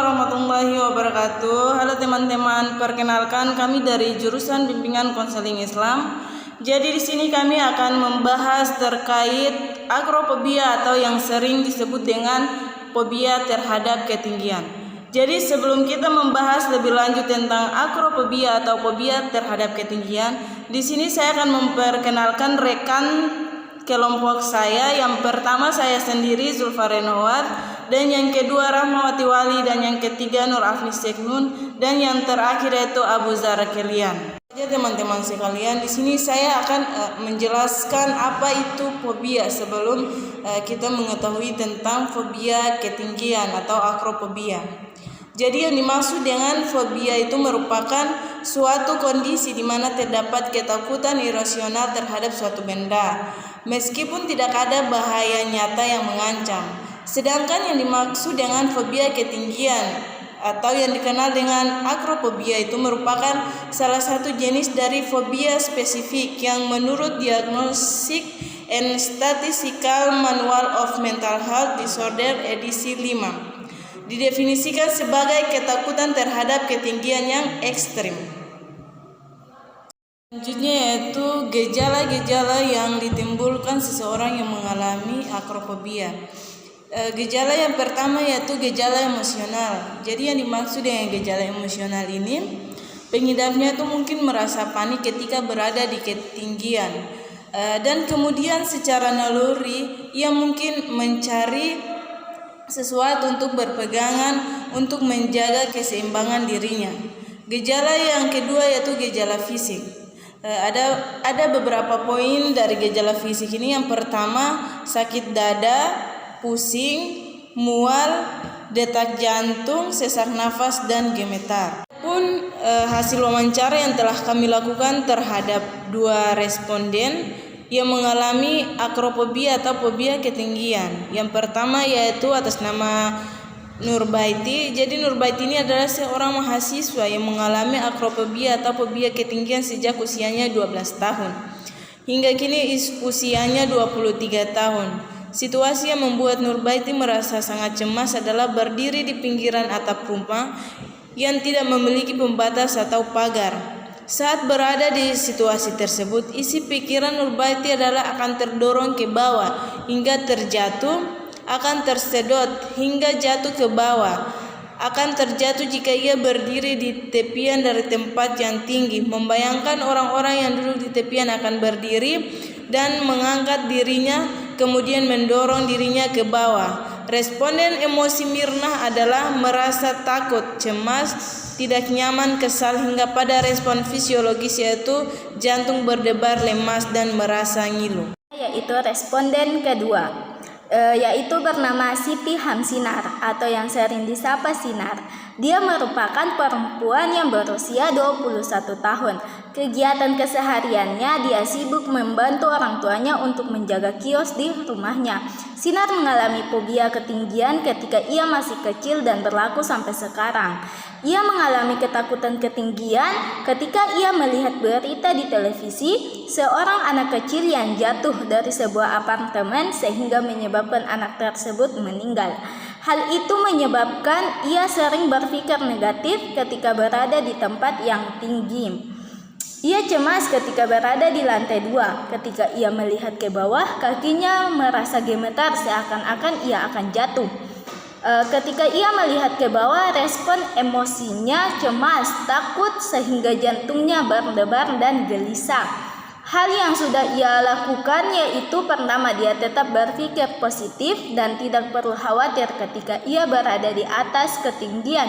warahmatullahi wabarakatuh. Halo teman-teman, perkenalkan kami dari jurusan Bimbingan Konseling Islam. Jadi di sini kami akan membahas terkait akrofobia atau yang sering disebut dengan fobia terhadap ketinggian. Jadi sebelum kita membahas lebih lanjut tentang akrofobia atau fobia terhadap ketinggian, di sini saya akan memperkenalkan rekan kelompok saya. Yang pertama saya sendiri Zulfa Renowat, dan yang kedua Rahmawati Wali, dan yang ketiga Nur Afni Seknun, dan yang terakhir yaitu Abu Zara Kelian. Ya teman-teman sekalian, di sini saya akan menjelaskan apa itu fobia sebelum kita mengetahui tentang fobia ketinggian atau akrofobia. Jadi yang dimaksud dengan fobia itu merupakan suatu kondisi di mana terdapat ketakutan irasional terhadap suatu benda, meskipun tidak ada bahaya nyata yang mengancam. Sedangkan yang dimaksud dengan fobia ketinggian atau yang dikenal dengan akrofobia itu merupakan salah satu jenis dari fobia spesifik yang menurut Diagnostic and Statistical Manual of Mental Health Disorder edisi 5 didefinisikan sebagai ketakutan terhadap ketinggian yang ekstrim. Selanjutnya yaitu gejala-gejala yang ditimbulkan seseorang yang mengalami akrofobia. Gejala yang pertama yaitu gejala emosional. Jadi yang dimaksud dengan gejala emosional ini, pengidapnya itu mungkin merasa panik ketika berada di ketinggian, dan kemudian secara naluri ia mungkin mencari sesuatu untuk berpegangan untuk menjaga keseimbangan dirinya. Gejala yang kedua yaitu gejala fisik. Ada beberapa poin dari gejala fisik ini. Yang pertama, sakit dada, pusing, mual, detak jantung, sesak nafas, dan gemetar. Pun hasil wawancara yang telah kami lakukan terhadap 2 responden yang mengalami akrofobia atau fobia ketinggian. Yang pertama yaitu atas nama Nurbaiti. Jadi Nurbaiti ini adalah seorang mahasiswa yang mengalami akrofobia atau fobia ketinggian sejak usianya 12 tahun. Hingga kini usianya 23 tahun. Situasi yang membuat Nurbaiti merasa sangat cemas adalah berdiri di pinggiran atap rumah yang tidak memiliki pembatas atau pagar. Saat berada di situasi tersebut, isi pikiran Nurbaiti adalah akan terdorong ke bawah hingga terjatuh, akan tersedot hingga jatuh ke bawah, akan terjatuh jika ia berdiri di tepian dari tempat yang tinggi, membayangkan orang-orang yang duduk di tepian akan berdiri dan mengangkat dirinya, kemudian mendorong dirinya ke bawah. Responden emosi Mirna adalah merasa takut, cemas, tidak nyaman, kesal, hingga pada respon fisiologis yaitu jantung berdebar lemas dan merasa ngilu. Yaitu responden kedua, yaitu bernama Siti Hamsinar atau yang sering disapa Sinar. Dia merupakan perempuan yang berusia 21 tahun. Kegiatan kesehariannya dia sibuk membantu orang tuanya untuk menjaga kios di rumahnya. Sinar mengalami fobia ketinggian ketika ia masih kecil dan berlaku sampai sekarang. Ia mengalami ketakutan ketinggian ketika ia melihat berita di televisi seorang anak kecil yang jatuh dari sebuah apartemen sehingga menyebabkan anak tersebut meninggal. Hal itu menyebabkan ia sering berpikir negatif ketika berada di tempat yang tinggi. Ia cemas ketika berada di lantai 2. Ketika ia melihat ke bawah, kakinya merasa gemetar seakan-akan ia akan jatuh. Ketika ia melihat ke bawah, respon emosinya cemas, takut, sehingga jantungnya berdebar dan gelisah. Hal yang sudah ia lakukan yaitu pertama, dia tetap berpikir positif dan tidak perlu khawatir ketika ia berada di atas ketinggian,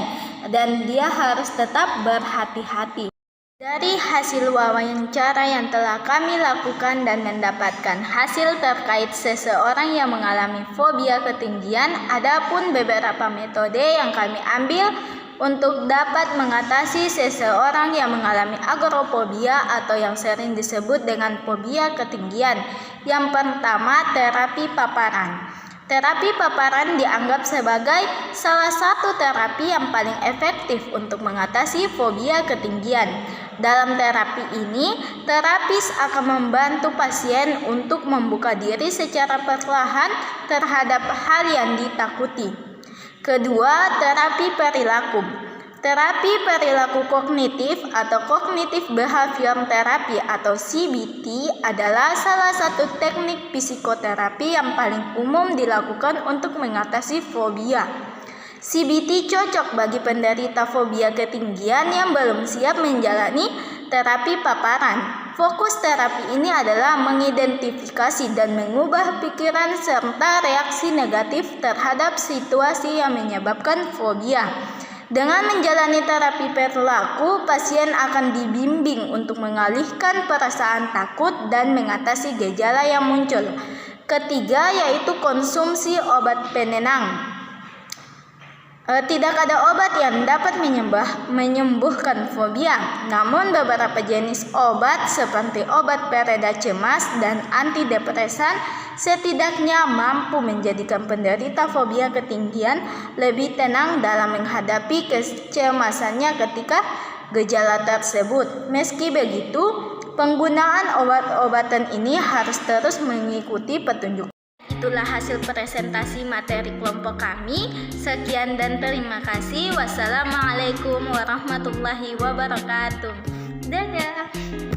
dan dia harus tetap berhati-hati. Dari hasil wawancara yang telah kami lakukan dan mendapatkan hasil terkait seseorang yang mengalami fobia ketinggian, adapun beberapa metode yang kami ambil untuk dapat mengatasi seseorang yang mengalami akrofobia atau yang sering disebut dengan fobia ketinggian. Yang pertama, terapi paparan. Terapi paparan dianggap sebagai salah satu terapi yang paling efektif untuk mengatasi fobia ketinggian. Dalam terapi ini, terapis akan membantu pasien untuk membuka diri secara perlahan terhadap hal yang ditakuti. Kedua, terapi perilaku. Terapi perilaku kognitif atau Cognitive Behavior Therapy atau CBT adalah salah satu teknik psikoterapi yang paling umum dilakukan untuk mengatasi fobia. CBT cocok bagi penderita fobia ketinggian yang belum siap menjalani terapi paparan. Fokus terapi ini adalah mengidentifikasi dan mengubah pikiran serta reaksi negatif terhadap situasi yang menyebabkan fobia. Dengan menjalani terapi perilaku, pasien akan dibimbing untuk mengalihkan perasaan takut dan mengatasi gejala yang muncul. Ketiga, yaitu konsumsi obat penenang. Tidak ada obat yang dapat menyembuhkan fobia, namun beberapa jenis obat seperti obat pereda cemas dan antidepresan setidaknya mampu menjadikan penderita fobia ketinggian lebih tenang dalam menghadapi kecemasannya ketika gejala tersebut. Meski begitu, penggunaan obat-obatan ini harus terus mengikuti petunjuk. Itulah hasil presentasi materi kelompok kami. Sekian dan terima kasih. Wassalamualaikum warahmatullahi wabarakatuh. Dadah.